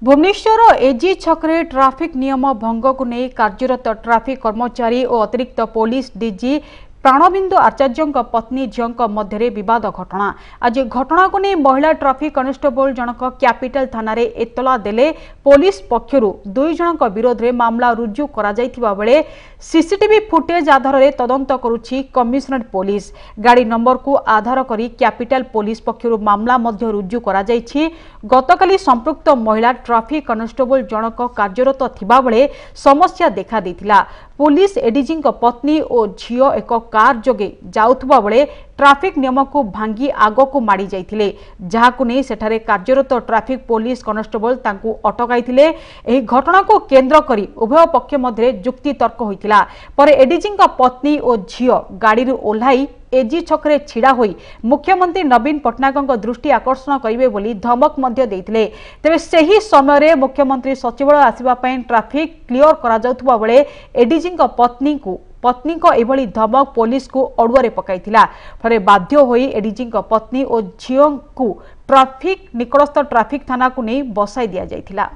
भुवनेश्वर एजी छकरे traffic नियम भंग को नहीं कार्यरत ट्राफिक कर्मचारी और अतिरिक्त पुलिस डीजी प्राणबिंदु आचार्य पत्नी झील मध्य बद घटना। आज घटना को नहीं महिला ट्राफिक कनेस्टेबल जनक कैपिटल थाना रे एतला देले पुलिस पक्षर 2 जन विरोध में मामला रुजु करा जायतिबा बेले सीसीटीवी फुटेज आधार में तदंत करुछि कमिशनरेट पुलिस। गाड़ी नंबर को आधार करी कैपिटल पुलिस पक्षर मामला मध्य रुजु करा जायछि। गतकाली संपृक्त महिला ट्राफिक कनेस्टेबल जनक कार्यरत थिबा बेले समस्या देखा देथिला। पुलिस एडीजी पत्नी और झील एक कार जोगे जाउथबा बेले ट्राफिक नियम को भांगी आग को माड़ी जाइथिले, जहाकु नहीं सेठारे कार्यरत ट्राफिक पुलिस कनेस्टेबल तांकु अटकाइथिले। एही घटना को केंद्र करी उभय पक्ष मध्य जुक्ति तर्क होइथिला। पर एडीजी पत्नी और झील गाड़ी ओह्लाई एजी छकरे छिड़ा होई मुख्यमंत्री नवीन पट्टनायक दृष्टि आकर्षण करिवे बोली धमक मध्य देइथिले। तेबे सही समय रे मुख्यमंत्री सचिवालय आसीबा पई ट्राफिक क्लियर करा जाउथबा बेले एडीजी पत्नी को एभली धमक पुलिस को अड़ुआरे पकाइथिला। फरे बाध्य होई एडीजी पत्नी और झील को ट्राफिक निकटस्थ ट्राफिक थाना को नहीं बसाई दिया जाइथिला।